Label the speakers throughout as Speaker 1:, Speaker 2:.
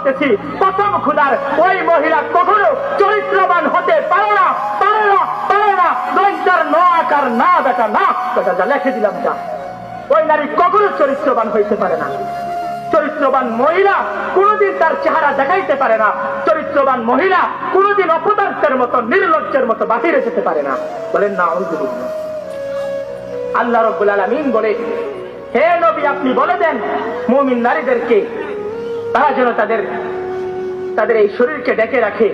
Speaker 1: বলতেছি, প্রথম খুদার ওই মহিলা কখনো চরিত্রবান হতে পারে না, পারে না, পারে না। দৈন্যার ন আকার না বেটা না বেটা, যা লিখে দিলাম যা। ওই নারী কখনো চরিত্রবান হইতে পারে না। চরিত্রবান মহিলা কোনদিন তার চেহারা দেখাইতে পারে না। চরিত্রবান মহিলা কোনদিন অপদার্থের মতো, নির্লজ্জের মতো বাহিরে যেতে পারে না। বলেন না আউযুবিল্লাহ। আল্লাহ রাব্বুল আলামিন বলে, হে নবী, আপনি বলে দেন মুমিন নারীদেরকে তারা যেন তাদের এই শরীরকে ঢেকে রাখে,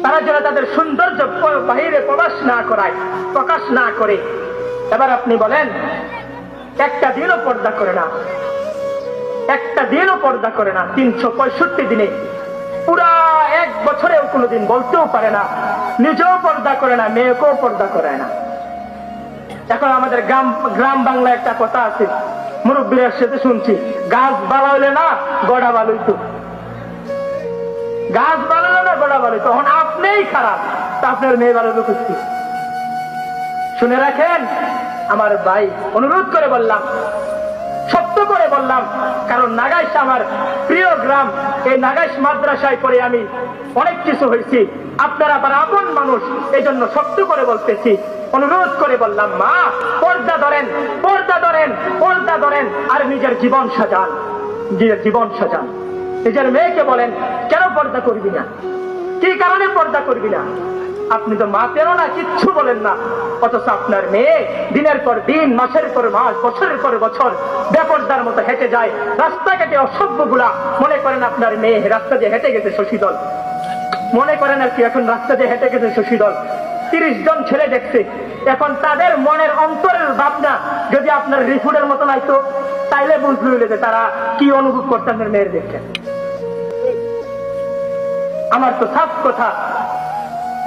Speaker 1: তারা যেন তাদের সৌন্দর্য বাহিরে প্রকাশ না করে। এবার আপনি বলেন, একটা দিনও পর্দা করে না, একটা দিনও পর্দা করে না। 365 দিনে পুরা এক বছরেও কোনোদিন বলতেও পারে না, নিজেও পর্দা করে না, মেয়েকেও পর্দা করে না। এখন আমাদের গ্রাম বাংলা একটা কথা আছে, মুরব্বীর সাথে শুনছি, গাছ বালা হইলে না গড়া বালুইতো, গাছ ভালো না গড়া ভালো। তখন আপনিই খারাপ, তা আপনার মেয়ে ভালো করছি। শুনে রাখেন আমার ভাই, অনুরোধ করে বললাম, সত্য করে বললাম, কারণ নাগাইশ আমার প্রিয় গ্রাম। এই নাগাইশ মাদ্রাসায় পড়ে আমি অনেক কিছু হয়েছি। আপনারা আবার আপন মানুষ, এই জন্য সত্য করে বলতেছি। অনুরোধ করে বললাম, মা পর্দা ধরেন, পর্দা ধরেন, পর্দা ধরেন, আর নিজের জীবন সাজান, নিজের জীবন সাজান। নিজের মেয়েকে বলেন, কেন পর্দা করবি না, কি কারণে পর্দা করবি না? আপনি তো মাতেরও না, কিচ্ছু বলেন না, অথচ আপনার মেয়ে দিনের পর দিন, মাসের পর মাস, বছরের পর বছর বেপর্দার মতো হেঁটে যায় রাস্তাঘাটে। অসভ্যগুলা মনে করেন আপনার মেয়ে রাস্তা দিয়ে হেঁটে গেছে শশীদল, মনে করেন আর কি এখন রাস্তা দিয়ে হেঁটে গেছে শশীদল, 30 জন ছেলে দেখছে। এখন তাদের মনের অন্তরের ভাবনা যদি আপনার রিফুডের মতো নাইতো, তাইলে বুঝতে হইলে যে তারা কি অনুভব করতেন মেয়ের দেখছেন। আমার তো সাফ কথা,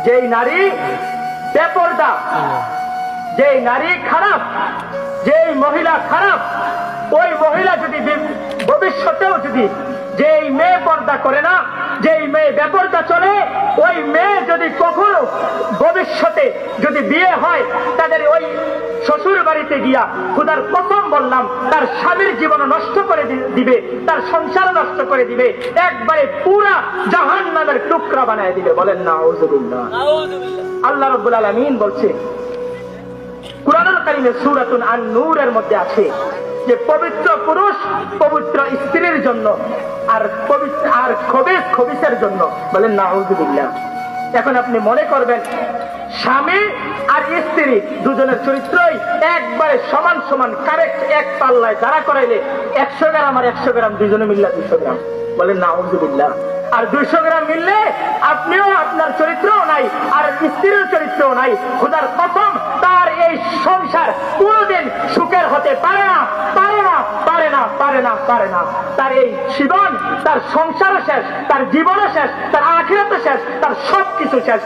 Speaker 1: যেই নারী বেপর্দা, যেই নারী খারাপ, যেই মহিলা খারাপ, ওই মহিলা যদি ভবিষ্যতেও যদি, যেই মেয়ে পর্দা করে না, যেই মেয়ে বেপর্দা চলে, ওই মেয়ে যদি কখনো ভবিষ্যতে যদি বিয়ে হয়, তাদের ওই শ্বশুর বাড়িতে গিয়া খুদার কসম বললাম, তার স্বামীর জীবন নষ্ট করে দিবে, তার সংসার নষ্ট করে দিবে, একবারে পুরা জাহান্নামের টুকরা বানায় দিবে। বলেন না আউযুবিল্লাহ। আল্লাহ রাব্বুল আলামিন বলছে কুরআনুল কারীমে সূরাতুন আন-নূরের মধ্যে আছে যে পবিত্র পুরুষ পবিত্র স্ত্রীর জন্য, আর পবিত্র আর খবিসের জন্য। বলেন না আউযুবিল্লাহ। এখন আপনি মনে করবেন স্বামী আর স্ত্রী দুজনের চরিত্রই একবারে সমান সমান কারেক্ট, এক পাল্লায় দাঁড়া করাইলে 100 গ্রাম আর 100 গ্রাম দুজনে মিললে 200 গ্রাম। বলেন না আউযুবিল্লাহ। আর 200 গ্রাম মিললে আপনিও, আপনার চরিত্রও নাই আর স্ত্রীর চরিত্রও নাই। খোদার কসম, তার এই সংসার কোনদিন সুখের হতে পারে না, পারে না, পারে না, পারে না, পারে না। তার এই জীবন, তার সংসারও শেষ, তার জীবনও শেষ, তার আখিরাতও শেষ, তার সবকিছু শেষ।